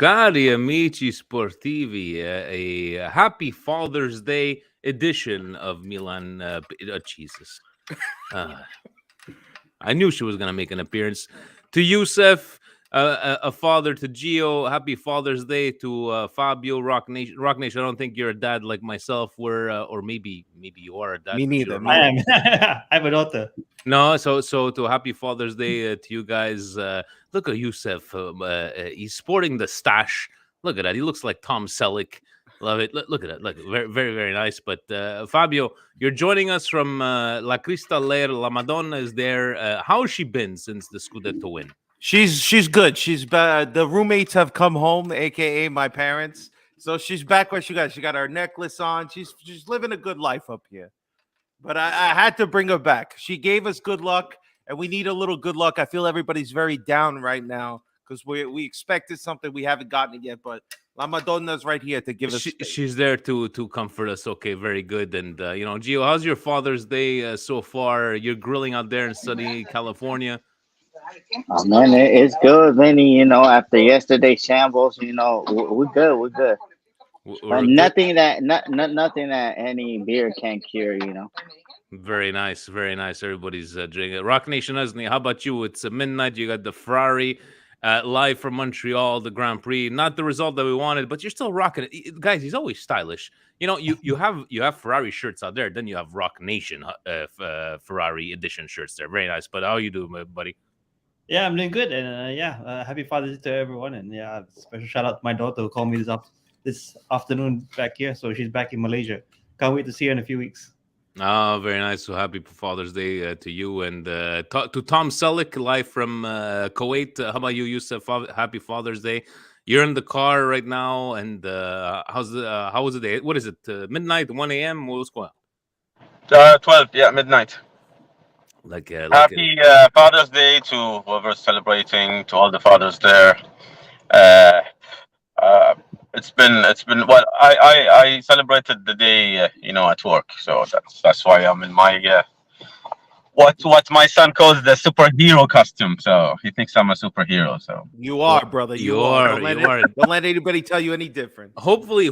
Cari amici sportivi, a happy Father's Day edition of Milan. Jesus. Uh, I knew she was going to make an appearance. To Yusef, a father to Gio, happy Father's Day to Fabio, Rock Nation. Rock Nation, I don't think you're a dad like myself, or maybe you are a dad. Me But you neither. don't Me know. I neither. am. I have a daughter. No, so to happy Father's Day to you guys. Look at Yusef. He's sporting the stash. Look at that. He looks like Tom Selleck. Love it. Look at that. Look, very, very, very nice. But Fabio, you're joining us from La Crista Ler. La Madonna is there. How has she been since the Scudetto win? She's good. She's the roommates have come home, aka my parents. So she's back where she got. She got her necklace on. She's living a good life up here. But I had to bring her back. She gave us good luck, and we need a little good luck. I feel everybody's very down right now because we expected something, we haven't gotten it yet. But La Madonna's right here to give us. She's there to comfort us. Okay, very good. And Gio, how's your Father's Day so far? You're grilling out there in sunny California. Oh man, it's good, Vinny. After yesterday's shambles, we're good. We're good. But We're good. nothing that any beer can cure. Very nice, very nice. Everybody's drinking. Rock Nation Usney, how about you? It's midnight. You got the Ferrari live from Montreal, the Grand Prix. Not the result that we wanted, but you're still rocking it, guys. He's always stylish. You have Ferrari shirts out there. Then you have Rock Nation Ferrari edition shirts there. Very nice. But how you doing, my buddy? Yeah, I'm doing good, and happy Father's Day to everyone. And special shout out to my daughter who called me this afternoon back here. So she's back in Malaysia. Can't wait to see her in a few weeks. Oh, very nice. So happy Father's Day to you and to Tom Selleck live from Kuwait. How about you, Yusuf? Happy Father's Day. You're in the car right now, and how was the day? What is it? Midnight, 1 a.m. What's going on? 12, yeah, midnight. Like Happy Father's Day to whoever's celebrating, to all the fathers there. Uh, uh, it's been well. I celebrated the day, at work, so that's why I'm in my what my son calls the superhero costume. So he thinks I'm a superhero. So You Well, are, brother. you You are. are, you are. Don't let anybody tell you any different. Hopefully,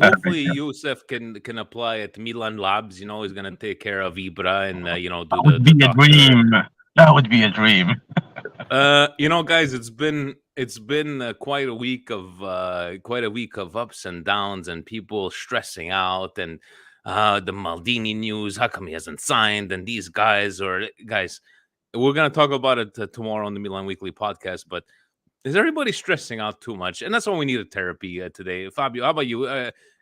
Yusuf can apply at Milan Labs. He's gonna take care of Ibra and do that the would be a doctor. dream. That would be a dream. Guys, it's been quite a week of ups and downs and people stressing out and the Maldini news. How come he hasn't signed? And these guys, we're gonna talk about it tomorrow on the Milan Weekly podcast. But is everybody stressing out too much? And that's why we need a therapy today. Fabio, how about you?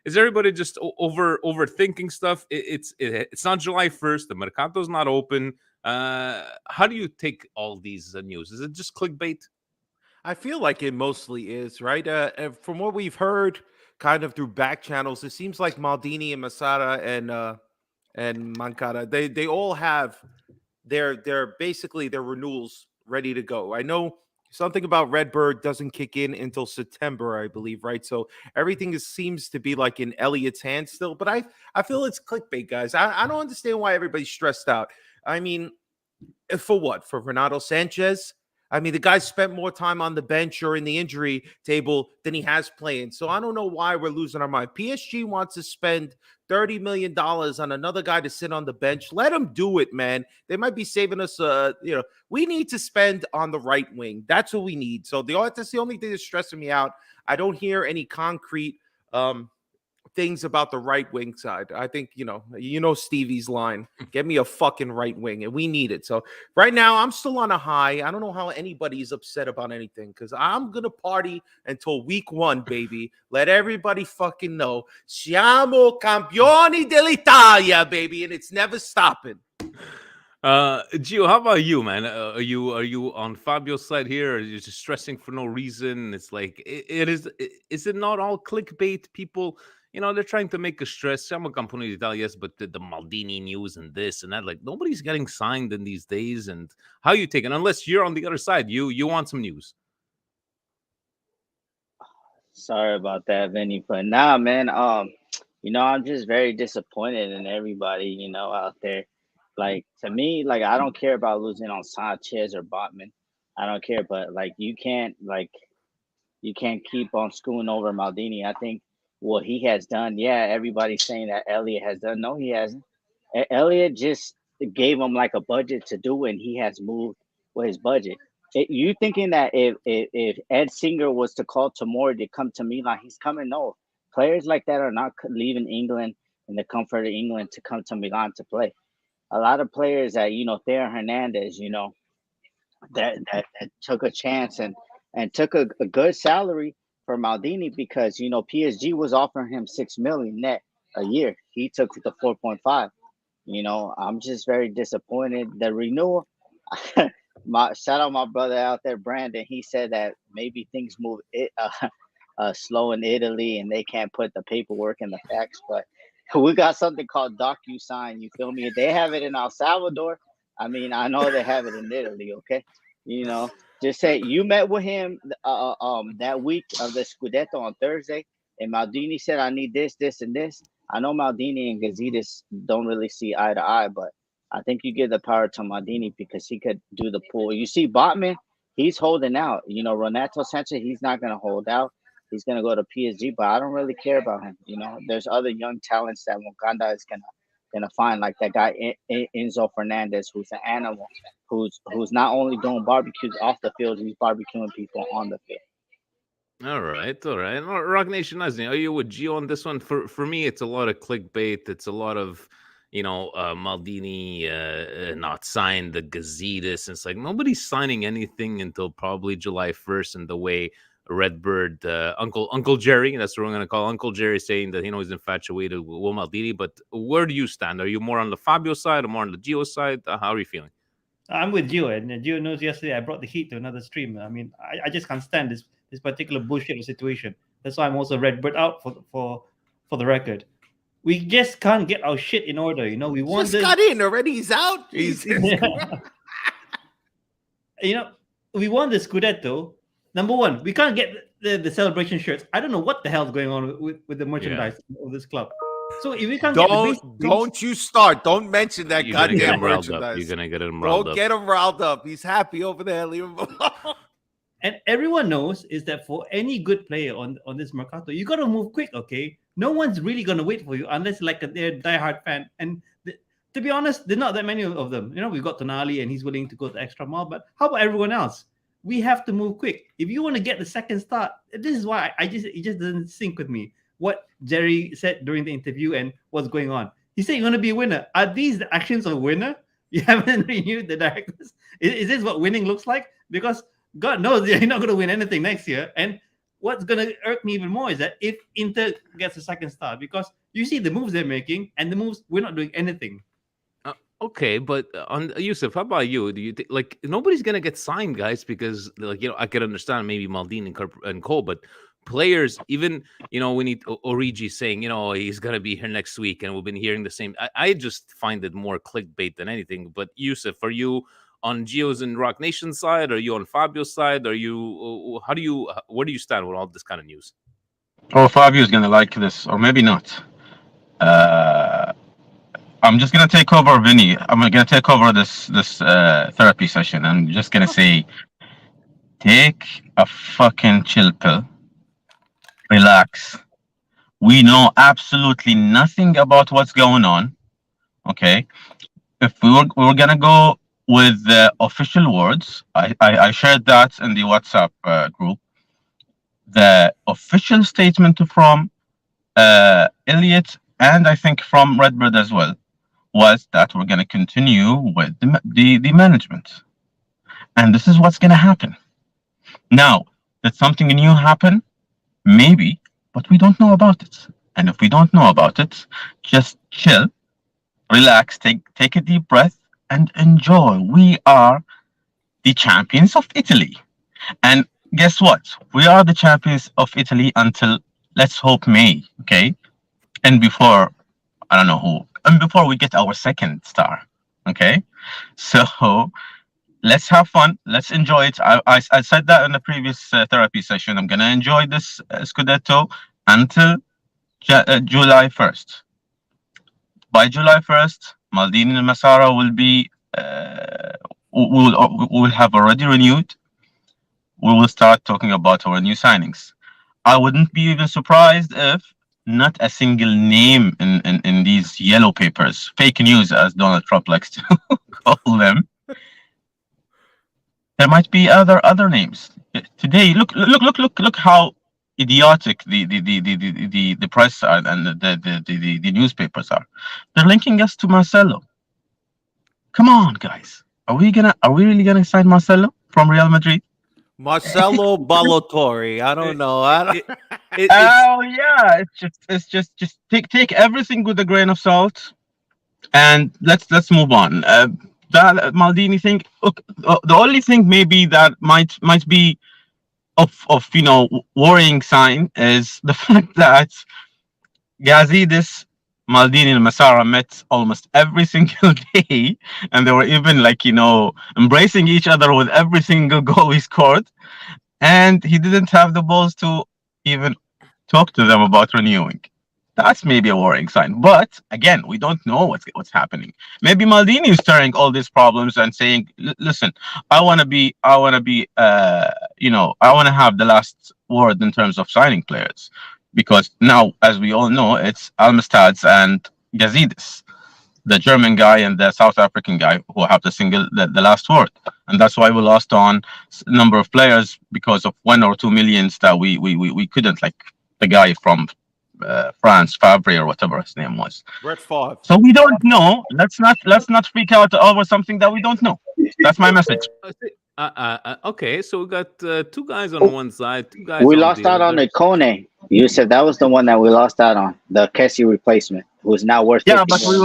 Is everybody just overthinking stuff? It's not July 1st. The Mercato's not open. How do you take all these news? Is it just clickbait? I feel like it mostly is, right? And from what we've heard, kind of through back channels, it seems like Maldini and Masada and Mancada, they all have their basically their renewals ready to go. I know something about Redbird doesn't kick in until September, I believe, right? So everything seems to be like in Elliot's hands still, but I feel it's clickbait, guys. I don't understand why everybody's stressed out. I mean, for what? For Renato Sanchez? I mean, the guy spent more time on the bench or in the injury table than he has playing. So I don't know why we're losing our mind. PSG wants to spend $30 million on another guy to sit on the bench. Let them do it, man. They might be saving us. We need to spend on the right wing. That's what we need. So that's the only thing that's stressing me out. I don't hear any concrete things about the right wing side. I think, Stevie's line, get me a fucking right wing, and we need it. So right now I'm still on a high. I don't know how anybody's upset about anything because I'm going to party until week 1, baby. Let everybody fucking know. Siamo campioni dell'Italia, baby, and it's never stopping. Gio, how about you, man? Are you on Fabio's side here? Or are you just stressing for no reason? It's like is it not all clickbait? People, they're trying to make us stress. Siamo campioni d'Italia, yes, but the Maldini news and this and that, like nobody's getting signed in these days. And how you take it? Unless you're on the other side, you want some news. Sorry about that, Vinny. But nah, man. I'm just very disappointed in everybody, out there. Like to me, like I don't care about losing on Sanchez or Botman. I don't care, but like you can't like You can't keep on screwing over Maldini. I think what he has done, yeah, everybody's saying that Elliot has done. No, he hasn't. Elliot just gave him like a budget to do, and he has moved with his budget. You thinking that if Ed Singer was to call tomorrow to come to Milan, he's coming? No, players like that are not leaving England in the comfort of England to come to Milan to play. A lot of players that Theo Hernandez, that took a chance and took a good salary for Maldini because PSG was offering him 6 million net a year. He took the 4.5. I'm just very disappointed. The renewal, my shout out my brother out there, Brandon. He said that maybe things move slow in Italy and they can't put the paperwork and the facts, but we got something called DocuSign. You feel me? They have it in El Salvador. I mean, I know they have it in Italy. Okay, you know, just say you met with him that week of the Scudetto on Thursday, and Maldini said, "I need this, this, and this." I know Maldini and Gazidis don't really see eye to eye, but I think you give the power to Maldini because he could do the pool. You see, Botman, he's holding out. Renato Sanchez, he's not going to hold out. He's going to go to PSG, but I don't really care about him. There's other young talents that Wakanda is gonna find, like that guy Enzo Fernandez, who's an animal, who's not only doing barbecues off the field, he's barbecuing people on the field. All right, all right. Rock Nation Nazni, are you with Gio on this one? For me, it's a lot of clickbait. It's a lot of, Maldini not signed the Gazidis. It's like nobody's signing anything until probably July 1st. And the way Redbird, Uncle Jerry, that's what we're going to call Uncle Jerry, saying that he's infatuated with Maldini. But where do you stand? Are you more on the Fabio side or more on the Gio side? How are you feeling? I'm with Gio, and Gio knows yesterday I brought the heat to another stream. I mean, I just can't stand this particular bullshit situation. That's why I'm also Redbird out for the record. We just can't get our shit in order. We want just got in already. He's out. Jesus. We won the Scudetto. Number one, we can't get the celebration shirts. I don't know what the hell's going on with the merchandise of this club. So if we can't don't you start. Don't mention that goddamn merchandise. You're gonna get him riled up. Don't get him riled up. He's happy over there. Leave him alone. And everyone knows is that for any good player on this Mercato, you got to move quick, okay? No one's really going to wait for you unless like they're a diehard fan. And to be honest, there's not that many of them. We've got Tonali and he's willing to go the extra mile. But how about everyone else? We have to move quick. If you want to get the second start, this is why it just doesn't sync with me. What Jerry said during the interview and what's going on. He said you're going to be a winner. Are these the actions of a winner? You haven't renewed the directors. Is this what winning looks like? Because God knows you're not going to win anything next year. And what's going to irk me even more is that if Inter gets a second start, because you see the moves they're making and the moves, we're not doing anything. Okay, but on Yusuf, how about you? Do you think nobody's gonna get signed, guys? Because I could understand maybe Maldini and Cole, but players, even we need Origi saying he's gonna be here next week, and we've been hearing the same. I just find it more clickbait than anything. But Yusuf, are you on Gio's and Rock Nation side? Are you on Fabio's side? Are you? Where do you stand with all this kind of news? Oh, Fabio's gonna like this, or maybe not. I'm just gonna take over, Vinny. I'm gonna take over this therapy session. I'm just gonna say, take a fucking chill pill, relax. We know absolutely nothing about what's going on. Okay, if we were gonna go with the official words, I shared that in the WhatsApp group. The official statement from Elliot and I think from Redbird as well was that we're going to continue with the management, and this is what's going to happen. Now, did something new happen? Maybe, but we don't know about it. And if we don't know about it, just chill, relax, take a deep breath, and enjoy. We are the champions of Italy, and guess what? We are the champions of Italy until, let's hope, May. Okay, and before, I don't know who. And before we get our second star, okay? So let's have fun. Let's enjoy it. I said that in the previous therapy session. I'm going to enjoy this Scudetto until July 1st. By July 1st, Maldini and Massara will be, will have already renewed. we will start talking about our new signings. I wouldn't be even surprised if not a single name in these yellow papers, fake news as Donald Trump likes to call them, there might be other names. Today, look how idiotic the press are and the newspapers are. They're linking us to Marcelo. Come on, guys. Are we really gonna sign Marcelo from Real Madrid? Marcelo Balotore. I don't know. I don't... It, it's Oh yeah, it's just take everything with a grain of salt, and let's move on. That Maldini thing. Look, the only thing maybe that might be of worrying sign is the fact that Gazidis, Maldini, and Massara met almost every single day, and they were even like embracing each other with every single goal he scored, and he didn't have the balls to even talk to them about renewing. That's maybe a worrying sign. But again, we don't know what's happening. Maybe Maldini is stirring all these problems and saying, "Listen, I want to have the last word in terms of signing players, because now, as we all know, it's Almestads and Gazidis, the German guy and the South African guy, who have the last word, and that's why we lost on number of players because of 1 or 2 millions that we couldn't, like the guy from France, Fabry or whatever his name was. Brett Favre. So we don't know. Let's not freak out over something that we don't know. That's my message. okay. So we got two guys on one side, two guys We on lost the out on other. the Kone. You said that was the one that we lost out on. The Kessie replacement, who's now worth Yeah, $50 but million.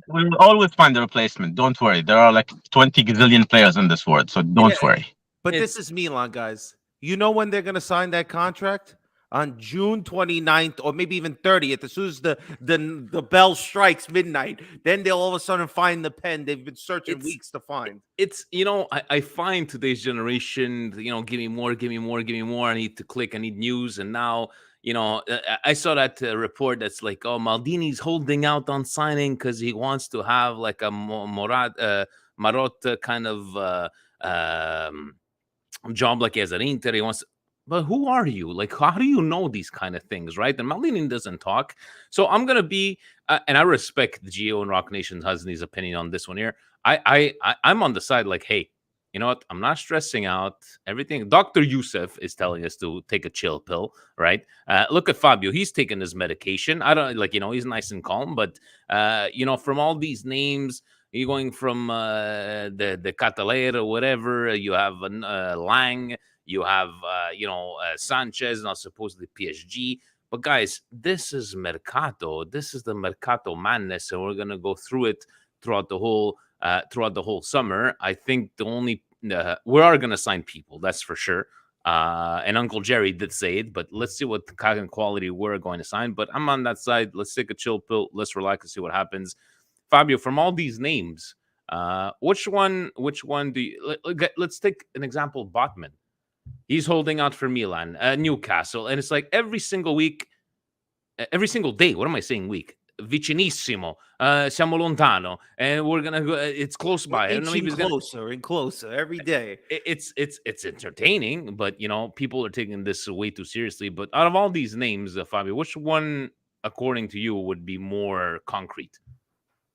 we will always find a replacement. Don't worry. There are like 20 gazillion players in this world, so don't worry. But It's- this is Milan, guys. You know when they're going to sign that contract? On June 29th or maybe even 30th. As soon as the bell strikes midnight, then they'll all of a sudden find the pen they've been searching It's- weeks to find. It's I find today's generation, give me more, give me more, give me more. I need to click, I need news. And now, I saw that report that's like, oh, Maldini's holding out on signing because he wants to have like a Marotta kind of job like as an Inter. He wants, but who are you? Like, how do you know these kind of things, right? And Maldini doesn't talk. So I'm gonna be, and I respect the Geo and Rock Nation Husney's opinion on this one here. I'm on the side like, hey, you know what? I'm not stressing out. Everything. Dr. Youssef is telling us to take a chill pill, right? Look at Fabio. He's taking his medication. I don't like, he's nice and calm, but from all these names, you're going from the Catalera or whatever. You have Lang. You have Sanchez, now supposedly PSG. But guys, this is Mercato. This is the Mercato madness, and we're gonna go through it throughout the whole summer. I think the only we are gonna sign people, that's for sure. And Uncle Jerry did say it, but let's see what kind of quality we're going to sign. But I'm on that side. Let's take a chill pill. Let's relax and see what happens. Fabio, from all these names, which one do you? Let's take an example. Botman. He's holding out for Milan, Newcastle, and it's like every single week, every single day. What am I saying? Week, vicinissimo, siamo lontano, and we're gonna go. It's close by. I don't know, maybe Inching it's closer and closer every day. it's entertaining, but people are taking this way too seriously. But out of all these names, Fabio, which one, according to you, would be more concrete?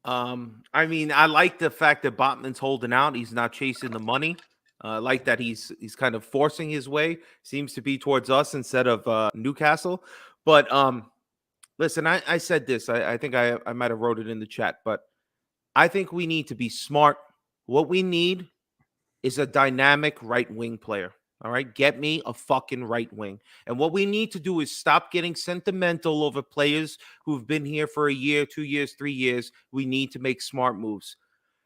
I mean, I like the fact that Botman's holding out. He's not chasing the money. I like that he's kind of forcing his way. Seems to be towards us instead of Newcastle. But listen, I said this. I think I might have wrote it in the chat, but I think we need to be smart. What we need is a dynamic right wing player. All right, get me a fucking right wing. And what we need to do is stop getting sentimental over players who've been here for a year, 2 years, 3 years. We need to make smart moves.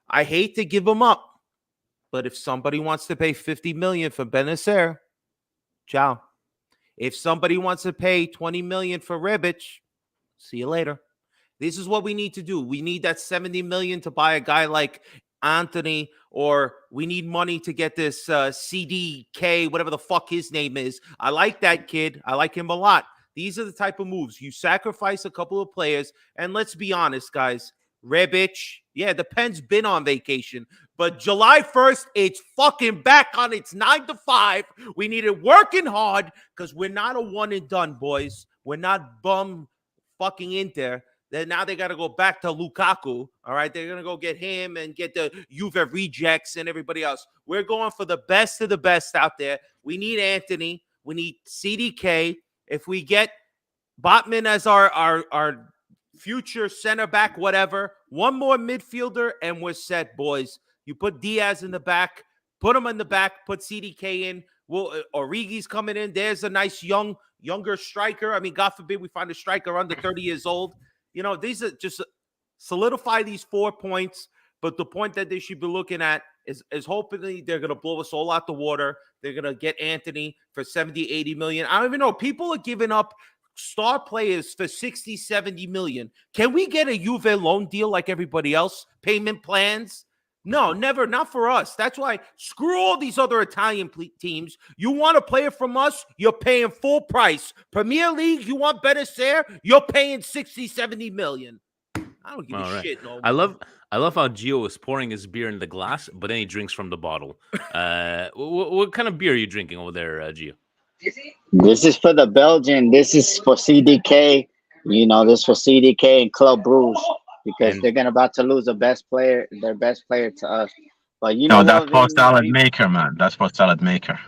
I hate to give them up, but if somebody wants to pay 50 million for Benacer, ciao. If somebody wants to pay 20 million for Rebic, see you later. This is what we need to do. We need that 70 million to buy a guy like Anthony, or we need money to get this CDK, whatever the fuck his name is. I like that kid. I like him a lot. These are the type of moves. You sacrifice a couple of players, and let's be honest, guys. Rebic, yeah, the pen's been on vacation, But July 1st, it's fucking back on its 9 to 5. We need it working hard because we're not a one and done, boys. We're not bum fucking Inter. Then now they got to go back to Lukaku. All right, they're gonna go get him and get the Juve rejects and everybody else. We're going for the best of the best out there. We need Anthony. We need CDK. If we get Botman as our future center back, whatever, one more midfielder, and we're set, boys. You put Diaz in the back, put him in the back, put CDK in. Origi's coming in. There's a nice younger striker. I mean, God forbid we find a striker under 30 years old. These are just solidify these 4 points. But the point that they should be looking at is hopefully they're going to blow us all out the water. They're going to get Anthony for 70, 80 million. I don't even know. People are giving up star players for 60, 70 million. Can we get a Juve loan deal like everybody else? Payment plans? No, never. Not for us. That's why screw all these other Italian teams. You want a player from us, you're paying full price. Premier League, you want Benacer, you're paying 60, 70 million. I don't give a shit no more. I love how Gio is pouring his beer in the glass, but then he drinks from the bottle. What kind of beer are you drinking over there, Gio? This is for the Belgian. This is for CDK. This for CDK and Club Bruges because they're about to lose their best player to us. But no, that's for salad maker, man. That's for salad maker.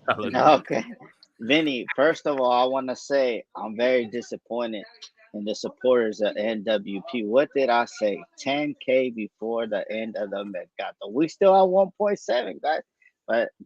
Okay, Vinny. First of all, I want to say I'm very disappointed in the supporters of NWP. What did I say? 10K before the end of the Mercato. We still have 1.7, guys.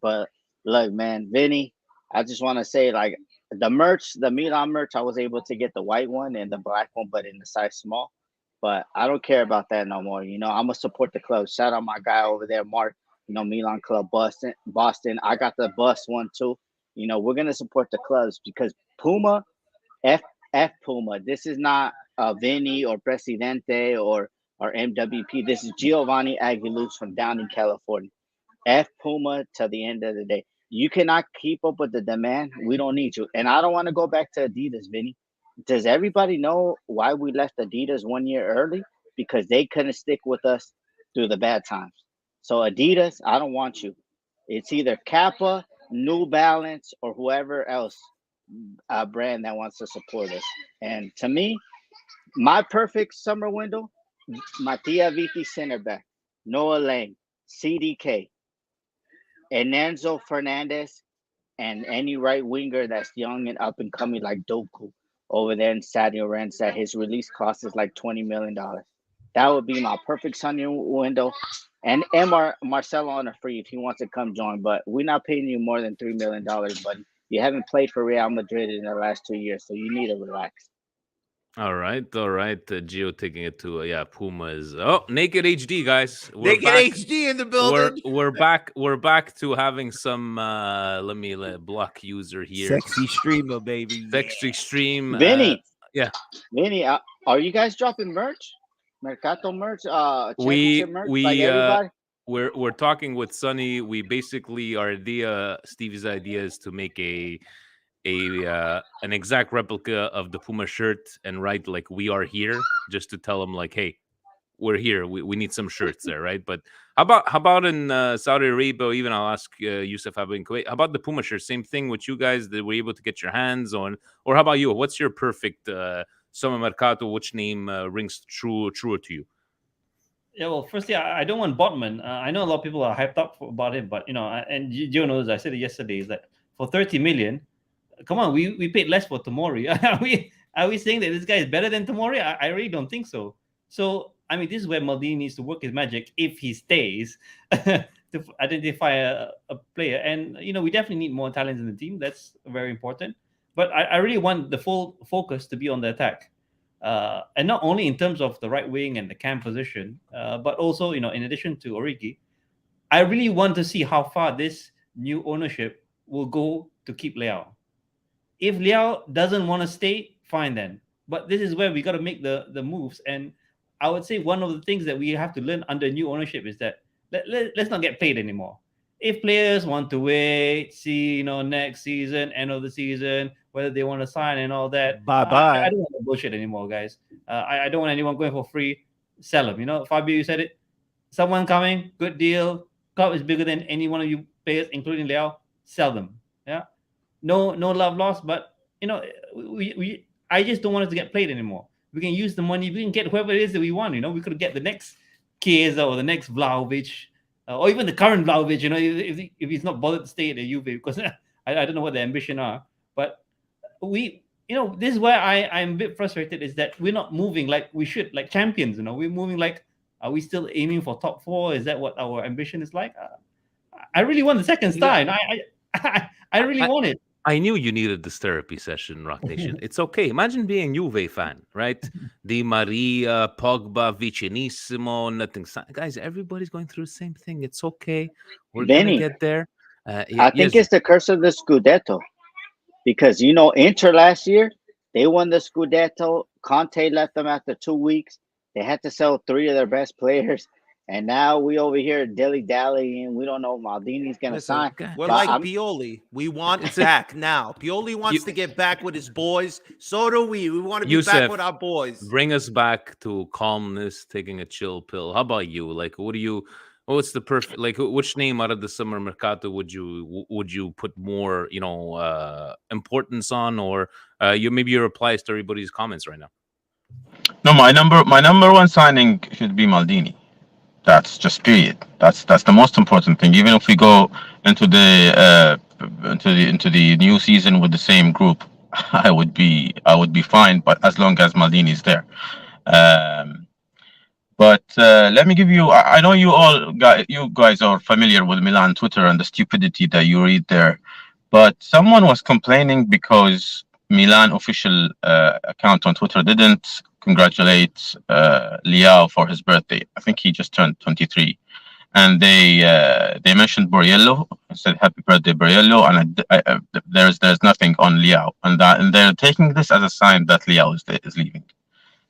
But look, man, Vinny. I just want to say, like, the merch, the Milan merch, I was able to get the white one and the black one, but in the size small. But I don't care about that no more. I'm going to support the club. Shout out my guy over there, Mark, Milan Club Boston. I got the bus one, too. We're going to support the clubs because Puma, F Puma. This is not Vinny or Presidente or MWP. This is Giovanni Aguiluz from down in California. F Puma to the end of the day. You cannot keep up with the demand. We don't need you. And I don't want to go back to Adidas, Vinny. Does everybody know why we left Adidas 1 year early? Because they couldn't stick with us through the bad times. So Adidas, I don't want you. It's either Kappa, New Balance, or whoever else brand that wants to support us. And to me, my perfect summer window, Mattia Vitti center back, Noah Lang, CDK, Enanzo Fernandez, and any right winger that's young and up and coming like Doku over there in Sadio Renz that his release cost is like $20 million. That would be my perfect summer window. And Marcelo on a free if he wants to come join. But we're not paying you more than $3 million, buddy. You haven't played for Real Madrid in the last 2 years, so you need to relax. All right. Gio taking it to Pumas. Naked HD, guys. Naked HD in the building. We're back. We're back to having some. Let me block user here. Sexy streamer, baby. Sexy stream. Vinny. Vinny, are you guys dropping merch? Mercato merch? Championship merch? Like everybody? We're talking with Sonny. We basically Stevie's idea is to make an exact replica of the Puma shirt and write like "We are here," just to tell them like, "Hey, we're here. We need some shirts there, right?" But how about in Saudi Arabia? Even I'll ask Yusuf how about in Kuwait. How about the Puma shirt? Same thing with you guys that were able to get your hands on, or how about you? What's your perfect summer mercato? Which name rings truer to you? Yeah, well, firstly, I don't want Botman. I know a lot of people are hyped up about him, but and Joe knows. I said it yesterday. Is that for 30 million? Come on, we paid less for Tomori. Are we saying that this guy is better than Tomori? I really don't think so. So I mean, this is where Maldini needs to work his magic if he stays to identify a player. And we definitely need more talents in the team. That's very important. But I really want the full focus to be on the attack. And not only in terms of the right wing and the cam position, but also, in addition to Origi, I really want to see how far this new ownership will go to keep Leao. If Leao doesn't want to stay, fine then. But this is where we got to make the moves. And I would say one of the things that we have to learn under new ownership is that let's not get paid anymore. If players want to wait, see, next season, end of the season, whether they want to sign and all that. Bye-bye. I don't want to bullshit anymore, guys. I don't want anyone going for free. Sell them. Fabio, you said it. Someone coming, good deal. Club is bigger than any one of you players, including Liao. Sell them. Yeah, no love lost, but you know, I just don't want us to get played anymore. We can use the money. We can get whoever it is that we want. You know, we could get the next Chiesa or the next Vlahovic, or even the current Vlahovic. You know, if he's not bothered to stay at the Juve, because I don't know what the ambition are, but this is where I'm a bit frustrated, is that we're not moving like we should, like champions. You know, we're moving like, are we still aiming for top four? Is that what our ambition is like? I really want the second star, and I really I, want it. I knew you needed this therapy session, Rock Nation. It's okay. Imagine being Juve fan, right? Di Maria, Pogba, Vicinissimo, nothing. Guys, everybody's going through the same thing. It's okay. We're gonna Benny, get there. I think Yes, it's the curse of the Scudetto because Inter last year they won the Scudetto. Conte left them after 2 weeks. They had to sell three of their best players, and now we over here dilly dallying. We don't know if Maldini's gonna Listen, sign. we're But like I'm Pioli. We want it's a, back now. Pioli wants to get back with his boys. So do we. We want to be back Yusuf, with our boys. bring us back to calmness, taking a chill pill. How about you? Like, what's the perfect, like, which name out of the summer mercato would you put more, importance on, or maybe your replies to everybody's comments right now? No, my number one signing should be Maldini. That's just period. That's the most important thing. Even if we go into the new season with the same group, I would be fine. But as long as Maldini is there, um, but let me give you. I know you guys are familiar with Milan Twitter and the stupidity that you read there. But someone was complaining because Milan official account on Twitter didn't congratulate Liao for his birthday. I think he just turned 23, and they mentioned Borriello. Said happy birthday, Borriello, and there's nothing on Liao, and they're taking this as a sign that Liao is leaving.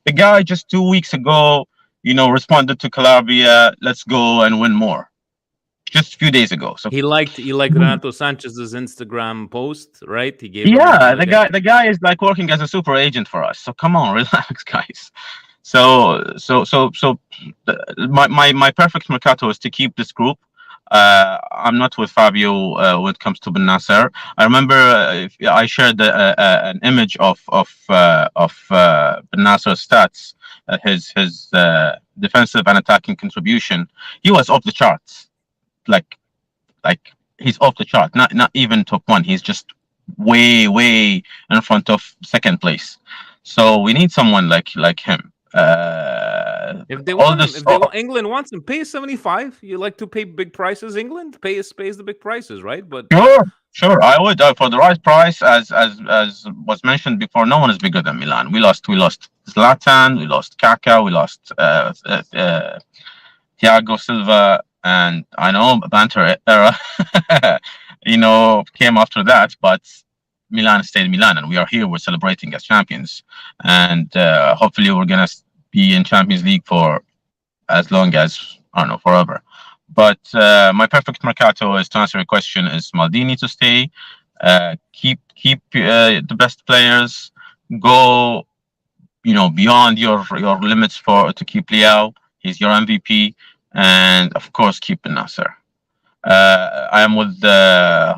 The guy just 2 weeks ago, responded to Calabria, let's go and win more. Just a few days ago. So He liked Renato Sanchez's Instagram post, right? He gave him yeah, like the guy is like working as a super agent for us. So come on, relax, guys. My perfect mercato is to keep this group. I'm not with Fabio when it comes to Ben Nasser. I remember I shared an image of Ben Nasser's stats, his defensive and attacking contribution. He was off the charts, like like he's off the chart. Not even top one. He's just way in front of second place. So we need someone like him. if they All want him, this. if they want, England wants him, pay 75. You like to pay big prices, England pays the big prices, right? But Sure. I would for the right price, as was mentioned before. No one is bigger than Milan. We lost Zlatan, we lost Kaka, we lost Thiago Silva, and I know banter era, came after that, but Milan stayed Milan, and we are here. We're celebrating as champions, and hopefully we're gonna be in Champions League for as long as I don't know, forever. But my perfect mercato is to answer your question is Maldini to stay, keep the best players, go beyond your limits for to keep Liao. He's your MVP, and of course keep Ben Nasser. I am with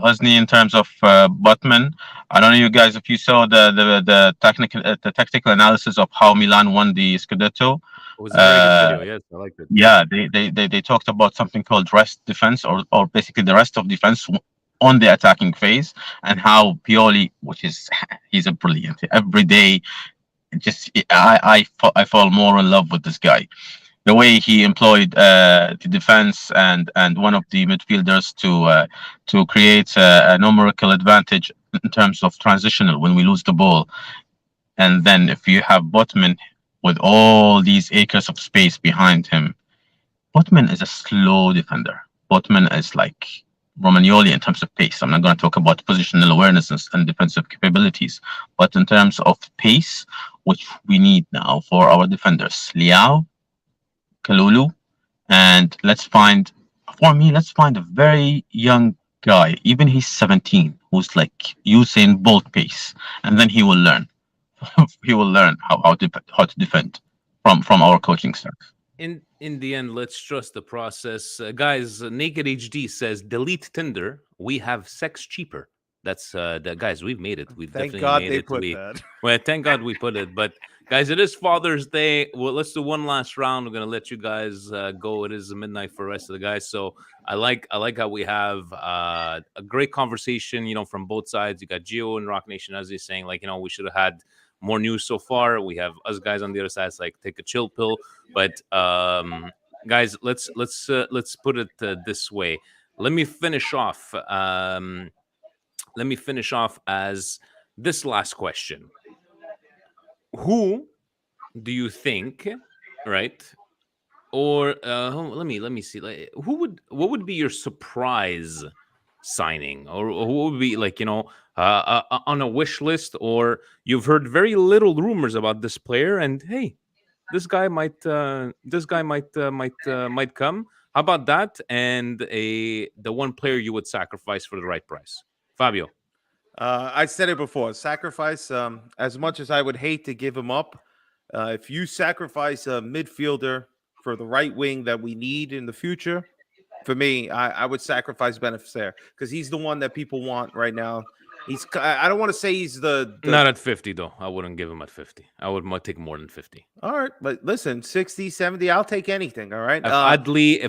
Hosni in terms of Butman. I don't know you guys if you saw the tactical analysis of how Milan won the Scudetto. it was a very good video. Yes, I liked it. Yeah, they talked about something called rest defense, or basically the rest of defense on the attacking phase, and how Pioli, which is he's a brilliant every day. Just I fall more in love with this guy. The way he employed the defense and one of the midfielders to create a numerical advantage in terms of transitional when we lose the ball, and then if you have Botman with all these acres of space behind him, Botman is a slow defender. Botman is like Romagnoli in terms of pace. I'm not going to talk about positional awareness and defensive capabilities, but in terms of pace, which we need now for our defenders, Liao, Kalulu, and let's find a very young guy, even he's 17, who's like Usain Bolt pace, and then he will learn. He will learn how to defend from our coaching staff. in the end, let's trust the process, guys. Naked HD says delete Tinder. We have sex cheaper. That's the guys. We've made it. We've Thank definitely God made they it. put that. Well, thank God we put it. But guys, it is Father's Day. Well, let's do one last round. We're gonna let you guys go. It is midnight for the rest of the guys. So I like how we have a great conversation. From both sides. You got Gio and Rock Nation as he's saying, like, we should have had more news so far. We have us guys on the other side. It's like take a chill pill. But guys, let's put it this way. Let me finish off. Let me finish off as this last question. Who do you think, right? Or let me see. Like, what would be your surprise signing, or who would be like on a wish list, or you've heard very little rumors about this player, and hey, this guy might come. How about that? And the one player you would sacrifice for the right price, Fabio. I said it before. Sacrifice. As much as I would hate to give him up, if you sacrifice a midfielder for the right wing that we need in the future, for me, I would sacrifice Beneficer because he's the one that people want right now. I don't want to say he's the. Not at 50 though. I wouldn't give him at 50. I would take more than 50. All right, but listen, 60, 70, I'll take anything. All right. If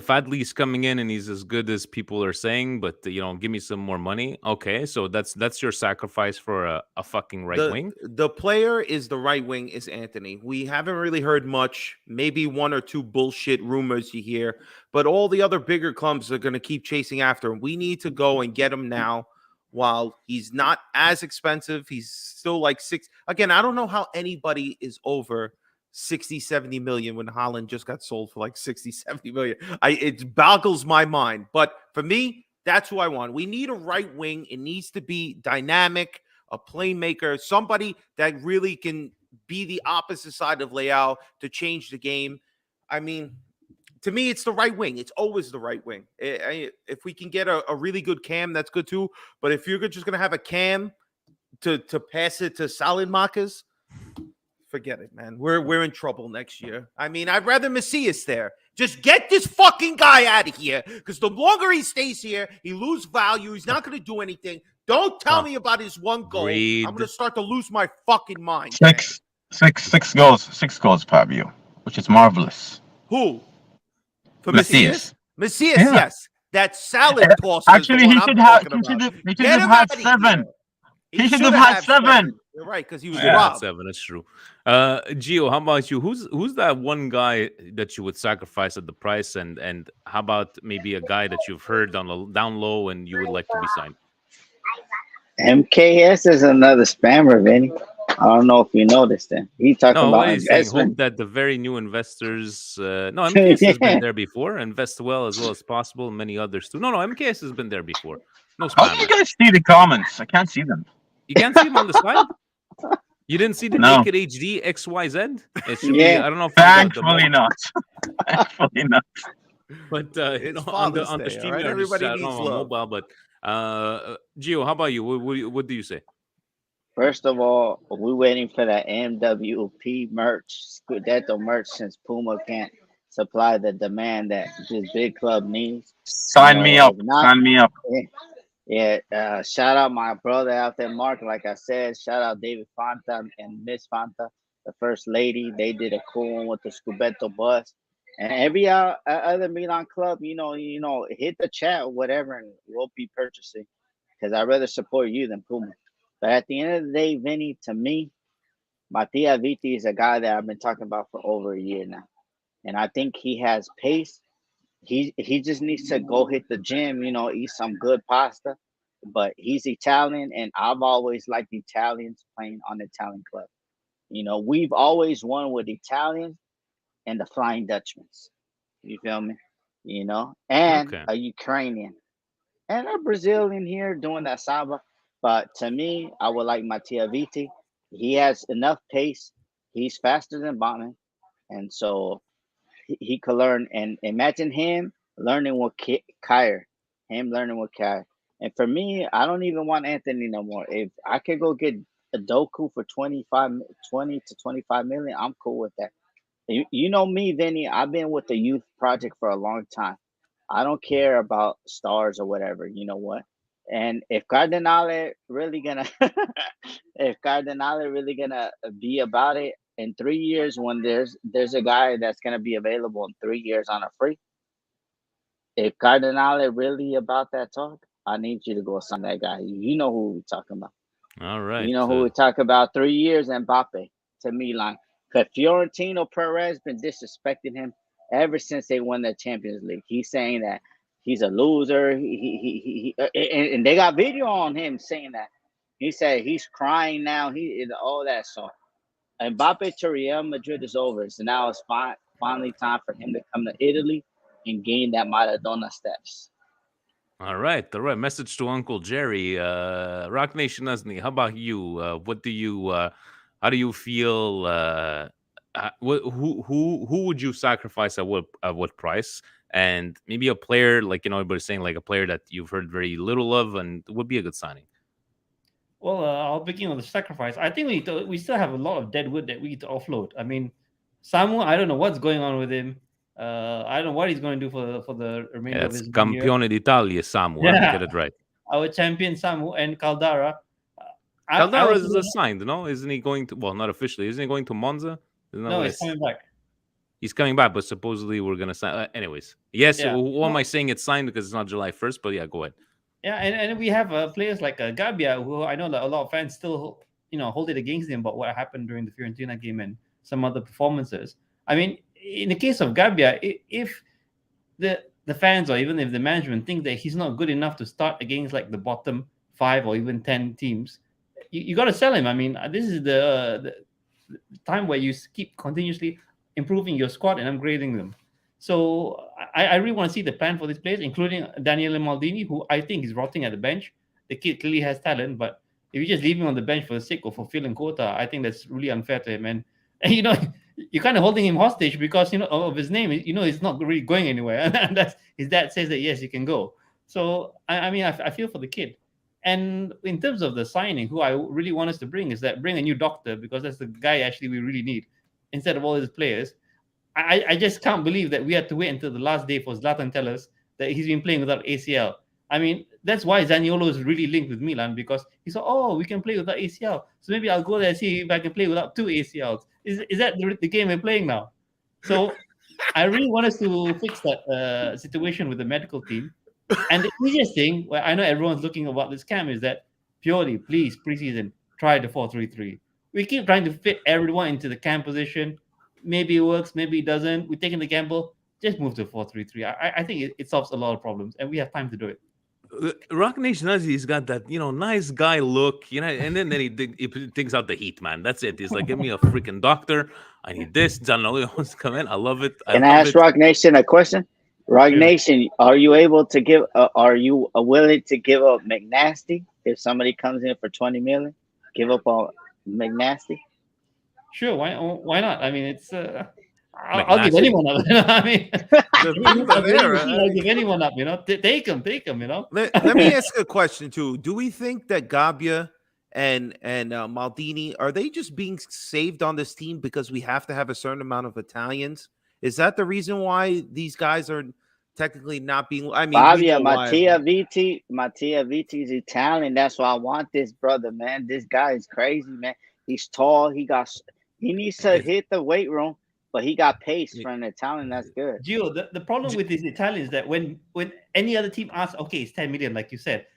Adley's coming in and he's as good as people are saying, but give me some more money. Okay, so that's your sacrifice for a fucking right wing. The player is the right wing is Anthony. We haven't really heard much, maybe one or two bullshit rumors you hear, but all the other bigger clubs are going to keep chasing after him. We need to go and get him now while he's not as expensive. He's still like six. Again, I don't know how anybody is over 60, 70 million when Holland just got sold for like 60, 70 million. It boggles my mind. But for me, that's who I want. We need a right wing. It needs to be dynamic, a playmaker, somebody that really can be the opposite side of Leao to change the game. I mean, to me, it's the right wing. It's always the right wing. If we can get a really good Cam, that's good too. But if you're just going to have a Cam to pass it to Salad forget it, man. We're in trouble next year. I mean, I'd rather Macias there. Just get this fucking guy out of here because the longer he stays here, he loses value. He's not going to do anything. Don't tell me about his one goal. Agreed. I'm going to start to lose my fucking mind. Six goals, Fabio, which is marvelous. Who? For Macias. Macias, Yeah. yes. That salad toss. Actually, he should have had 7. He should have had 7. You're right, because he was Yeah, robbed. 7. That's true. Gio, how about you? Who's that one guy that you would sacrifice at the price, and how about maybe a guy that you've heard down low and you would like to be signed? MKS is another spammer, Vinny. I don't know if you noticed that. He talking No, about what he's saying, hope investment. that the very new investors. No, MKS has been there before. Invest well as possible. Many others too. No, MKS has been there before. No How do you spammer. guys see the comments? I can't see them. You can't see him on the side. You didn't see the No. naked HD XYZ. It should be. Yeah. I don't know if Thankfully not. Thankfully not. But It's on the Father's Day, stream, all right? I just, Everybody I don't know, needs on love. mobile. But Gio, how about you? What do you say? First of all, we're waiting for that MWP merch, Scudetto merch, since Puma can't supply the demand that this big club needs. Sign me up. If not, Sign me up. shout out my brother out there, Mark. Like I said, shout out David Fanta and Miss Fanta, the first lady. They did a cool one with the Scudetto bus. And every other Milan club, hit the chat or whatever, and we'll be purchasing because I'd rather support you than Puma. But at the end of the day, Vinny, to me, Mattia Viti is a guy that I've been talking about for over a year now. And I think he has pace. He just needs to go hit the gym, eat some good pasta. But he's Italian, and I've always liked Italians playing on the Italian club. We've always won with Italians and the Flying Dutchmans. You feel me? And Okay. a Ukrainian and a Brazilian here doing that samba. But to me, I would like Mattia Viti. He has enough pace. He's faster than Botman. And so he could learn. And imagine him learning with Kyer. Him learning with Kyer. And for me, I don't even want Anthony no more. If I could go get a Doku for 20 to 25 million, I'm cool with that. You know me, Vinny. I've been with the youth project for a long time. I don't care about stars or whatever. You know what? And if Cardinale really gonna, if Cardinale really gonna be about it in 3 years, when there's a guy that's gonna be available in 3 years on a free. If Cardinale really about that talk, I need you to go sign that guy. You know who we talking about. All You right. know who we talk about? 3 years, Mbappe to Milan. Because Fiorentino Perez been disrespecting him ever since they won the Champions League. He's saying that he's a loser. And they got video on him saying that. He said he's crying now. He all that. So Mbappe to Real Madrid is over. So now it's finally time for him to come to Italy and gain that Maradona steps. All right, all right. Message to Uncle Jerry. Rock Nation Asni, how about you? What do you? How do you feel? Who would you sacrifice at what price? And maybe a player like everybody's saying like a player that you've heard very little of and would be a good signing. Well, I'll begin with the sacrifice. I think we still have a lot of dead wood that we need to offload. I mean, Samu, I don't know what's going on with him. I don't know what he's going to do for the remainder Yeah, of it's his year. Campione d'Italia, Samu. Yeah. Get it right. Our champion Samu and Caldara. Caldara is signed, no? Isn't he going to? Well, not officially. Isn't he going to Monza? No, he's coming back. He's coming back, but supposedly we're gonna sign. Anyways, yes. Yeah. Who am I saying it's signed because it's not July 1st? But yeah, go ahead. Yeah, and we have players like Gabbia, who I know that a lot of fans still hold it against him about what happened during the Fiorentina game and some other performances. I mean, in the case of Gabbia, if the fans or even if the management think that he's not good enough to start against like the bottom 5 or even 10 teams, you got to sell him. I mean, this is the time where you keep continuously improving your squad and upgrading them. So I really want to see the plan for these players, including Daniele Maldini, who I think is rotting at the bench. The kid clearly has talent, but if you just leave him on the bench for the sake of fulfilling quota, I think that's really unfair to him. And you're kind of holding him hostage because of his name. He's not really going anywhere, and that's his dad says that yes, you can go. So I feel for the kid. And in terms of the signing, who I really want us to bring is bring a new doctor, because that's the guy actually we really need instead of all these players. I just can't believe that we had to wait until the last day for Zlatan to tell us that he's been playing without ACL. I mean, that's why Zaniolo is really linked with Milan, because he said, oh, we can play without ACL. So maybe I'll go there and see if I can play without 2 ACLs. Is that the game we're playing now? So I really want us to fix that situation with the medical team. And the easiest thing, where I know everyone's looking about this camp, is that purely, please, preseason, try the 4-3-3. We keep trying to fit everyone into the camp position. Maybe it works, maybe it doesn't. We're taking the gamble. Just move to 4-3-3. I think it solves a lot of problems, and we have time to do it. Rock Nation Nazi's got that nice guy look, and then he thinks out the heat, man. That's it. He's like, give me a freaking doctor. I need this. Zanoli wants to come in. I love it. Can I ask Rock Nation a question? Rock Nation, are you able to give? Are you willing to give up McNasty if somebody comes in for 20 million? Give up on McNasty? Sure, why not? I mean, it's I'll give anyone up. I mean, I'll give anyone up. Take him. Let me ask a question too. Do we think that Gabbia and Maldini, are they just being saved on this team because we have to have a certain amount of Italians? Is that the reason why these guys are technically not being? I mean, Mattia Viti's Italian. That's why I want this brother, man. This guy is crazy, man. He's tall. He needs to hit the weight room, but he got pace for an Italian. That's good. Gio, the problem with these Italians is that when any other team asks, okay, it's 10 million, like you said.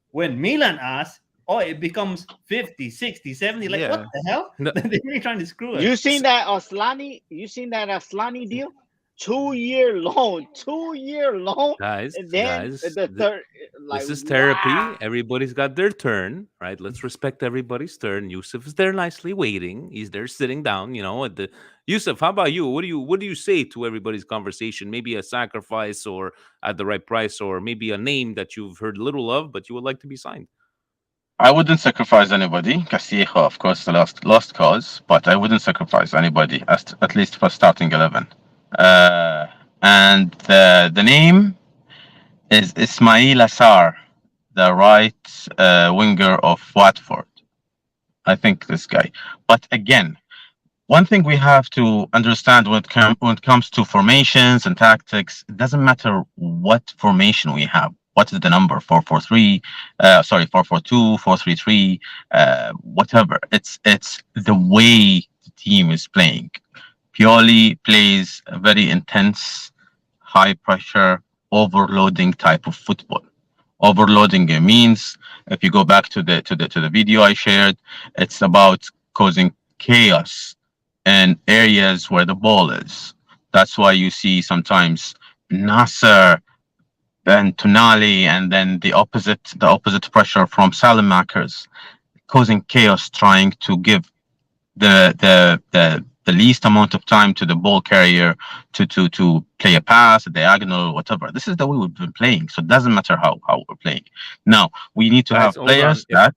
When Milan asks, it becomes 50, 60, 70. Like, what the hell? No. They're really trying to screw us. You seen that Aslani deal? 2-year loan. Guys, and then the third, this is therapy. Everybody's got their turn, right? Let's respect everybody's turn. Yusuf is there nicely waiting. He's there sitting down, at the Yusuf, how about you? What do you say to everybody's conversation? Maybe a sacrifice or at the right price, or maybe a name that you've heard little of, but you would like to be signed. I wouldn't sacrifice anybody. Castillejo, of course, the lost cause, but I wouldn't sacrifice anybody, at least for starting 11. And the name is Ismail Assar, the right winger of Watford. I think this guy. But again, one thing we have to understand when it comes to formations and tactics, it doesn't matter what formation we have. What is the number? 4-4-3, sorry, 4-4-2, 4-3-3, whatever. It's the way the team is playing. Pioli plays a very intense, high pressure, overloading type of football. Overloading means, if you go back to the video I shared, it's about causing chaos in areas where the ball is. That's why you see sometimes Nasser and Tonali, and then the opposite pressure from Salamakers, causing chaos, trying to give the least amount of time to the ball carrier to play a pass, a diagonal, whatever. This is the way we've been playing. So it doesn't matter how we're playing. Now we need to Guys, have hold on. players that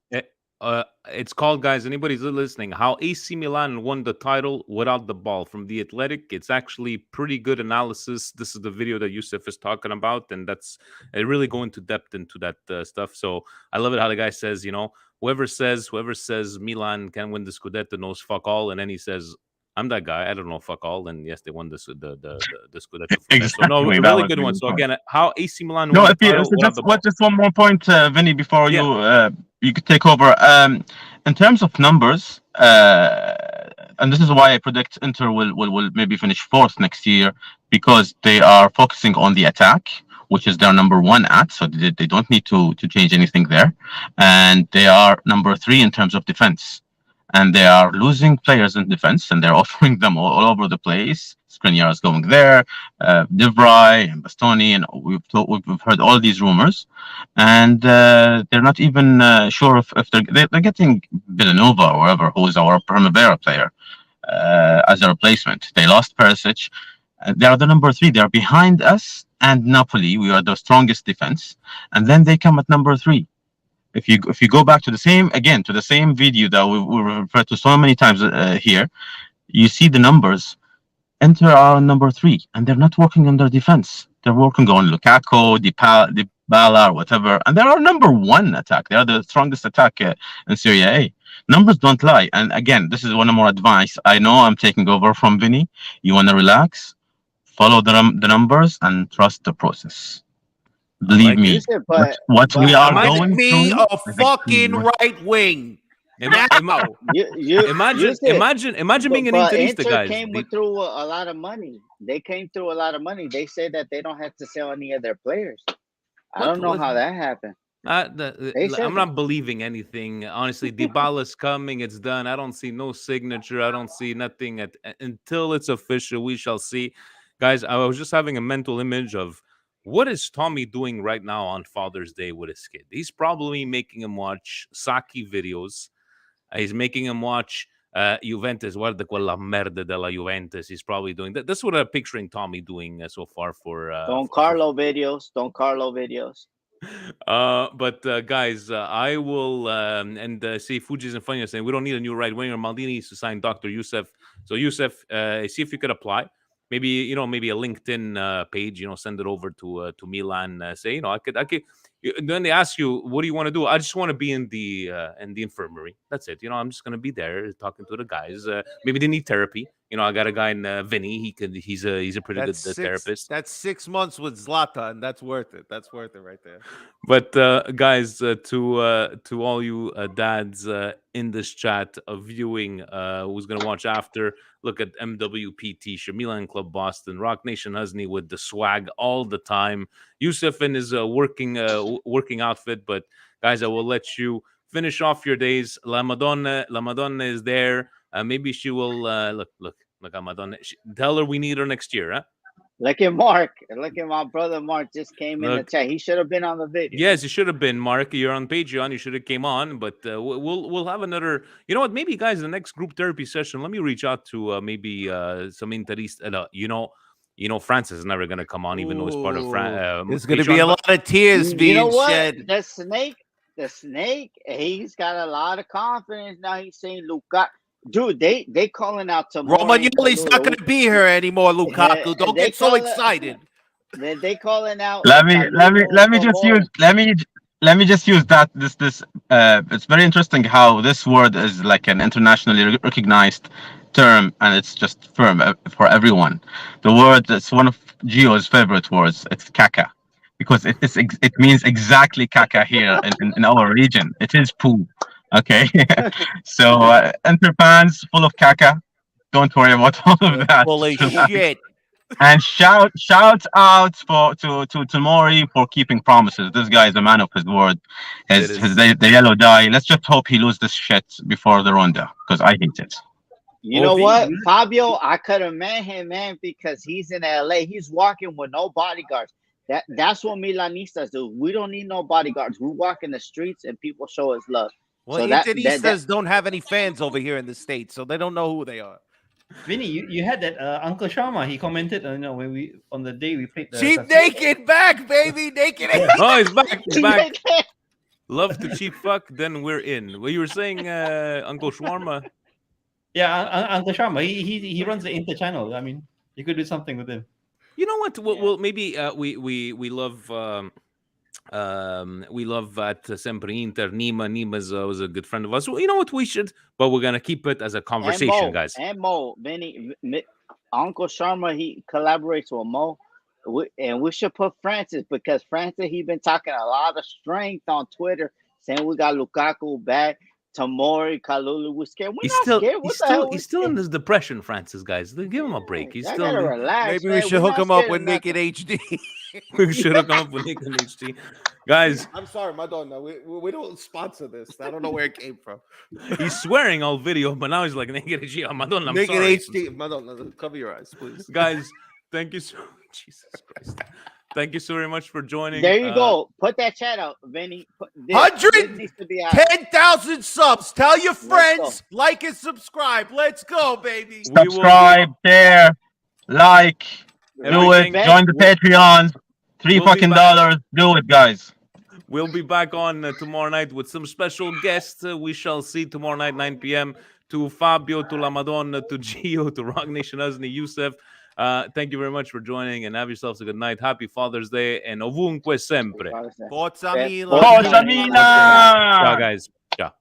It's called, guys. Anybody's listening? How AC Milan won the title without the ball from the Athletic. It's actually pretty good analysis. This is the video that Yusuf is talking about, and that's really go into depth into that stuff. So I love it how the guy says, whoever says Milan can win the Scudetto knows fuck all, and then he says, I'm that guy. I don't know fuck all, and yes, they won the Scudetto from that. So no, exactly a that really was good the one. good So point. again, how AC Milan No, won the if you title so without just the ball. just one more point, Vinny, before Yeah. you could take over. In terms of numbers, and this is why I predict Inter will maybe finish fourth next year, because they are focusing on the attack, which is their number one at. So they don't need to change anything there, and they are number three in terms of defense. And they are losing players in defense, and they're offering them all over the place. Skriniar is going there, De Vrij and Bastoni, and we've heard all these rumors, and they're not even sure if they're getting Villanova or whoever, who is our Primavera player, as a replacement. They lost Perisic. They are the number three. They are behind us and Napoli. We are the strongest defense, and then they come at number three. If you go back to the same video that we referred to so many times here, you see the numbers. Inter are on number three, and they're not working on their defense. They're working on Lukaku, Dybala, or whatever, and they're our number one attack. They are the strongest attack in Serie A. Numbers don't lie. And again, this is one more advice. I know I'm taking over from Vinny. You want to relax, follow the numbers, and trust the process. I Believe like me, it. Yusuf, what we are Make going me through a is fucking extreme. right wing Ima- ima- now. imagine, Yusuf, imagine being an but Interista, Inter guys. came through a lot of money. They came through a lot of money. They say that they don't have to sell any of their players. I What? don't know how that happened. They said I'm that. not believing anything. Honestly, Dybala's coming. It's done. I don't see no signature. I don't see nothing until it's official. We shall see. Guys, I was just having a mental image of what is Tommy doing right now on Father's Day with his kid. He's probably making him watch Saki videos. He's making him watch Juventus. Guarda quella merda della Juventus. He's probably doing that. That's what I'm picturing Tommy doing so far for Don Carlo videos. Don Carlo videos. but guys, I will and see Fuji's and Fanya saying we don't need a new right winger. Maldini needs to sign Dr. Youssef. So Youssef, see if you could apply. Maybe maybe a LinkedIn page. Send it over to Milan. Say I could. Then they ask you, what do you want to do? I just want to be in the infirmary. That's it. I'm just gonna be there talking to the guys. Maybe they need therapy. I got a guy in Vinny. He's a pretty good therapist. That's 6 months with Zlatan. That's worth it. That's worth it right there. But guys, to all you dads in this chat of viewing, who's gonna watch after, look at MWP T-shirt, Milan Club Boston, Rock Nation Husney with the swag all the time. Yusuf in his working outfit. But guys, I will let you finish off your days. La Madonna is there. Maybe she will look at Madonna. Tell her we need her next year, huh? Look at Mark. Look at my brother Mark just came in the Look. chat. He should have been on the video. Yes, you should have been, Mark. You're on Patreon. You should have came on. But we'll have another. You know what? Maybe guys, the next group therapy session. Let me reach out to maybe some interista. Francis is never gonna come on, even though he's part of There's going to be Patreon, a but- lot of tears You being know what? shed. The snake, he's got a lot of confidence now. He's saying Luka. Dude, they calling out tomorrow. Romagnoli's not going to be here anymore, Lukaku. Don't They get so call it- excited. They calling out. Let me just use let me just use that this it's very interesting how this word is like an internationally recognized term, and it's just firm for everyone. The word that's one of Gio's favorite words. It's caca, because it means exactly caca here in our region. It is poo. Okay, so Inter fans full of caca. Don't worry about all of that. Holy shit. And shout out to Mori for keeping promises. This guy is a man of his word. The yellow dye. Let's just hope he loses this shit before the ronda, because I hate it. You know what, Fabio? I could have met him, man, because he's in LA. He's walking with no bodyguards. That's what Milanistas do. We don't need no bodyguards. We walk in the streets and people show us love. Well, So Interistas don't have any fans over here in the States, so they don't know who they are. Vinny, you had that Uncle Sharma. He commented, when we on the day we played the Cheap naked back, baby. Naked. Oh, he's back. He's back. Love to cheap fuck, then we're in. Well, you were saying Uncle Shawarma. Yeah, Uncle Sharma. He runs the Inter channel. I mean, you could do something with him. You know what? Well, maybe we love at Sempre Inter. Nima was a good friend of us. Well, you know what? We should, but we're gonna keep it as a conversation, guys. And Mo, Vinny, Uncle Sharma, he collaborates with Mo. And we should put Francis, because Francis, he's been talking a lot of strength on Twitter, saying we got Lukaku back. Tomori, Kalulu, we're scared. We're not scared. He's still in this depression, Francis, guys. Give him a break. He's still gotta relax. Maybe we should hook him up with Naked HD. We should hook him up with Naked HD. Guys, I'm sorry, Madonna. We don't sponsor this. I don't know where it came from. he's swearing all video, but now he's like Naked HD. Madonna, I'm Naked sorry. HD. Madonna, cover your eyes, please. Guys, thank you so Jesus Christ. Thank you so very much for joining. There you go. Put that chat out, Vinny. 10,000 subs. Tell your friends, like and subscribe. Let's go, baby. Subscribe, share, like, do it. Join the Patreons. $3 Do it, guys. We'll be back on tomorrow night with some special guests. We shall see tomorrow night, 9 p.m. to Fabio, to La Madonna, to Gio, to Rock Nation, Azni, Youssef. Thank you very much for joining, and have yourselves a good night. Happy Father's Day, and ovunque sempre. Forza Milan. Forza Milan! Ciao, guys. Ciao.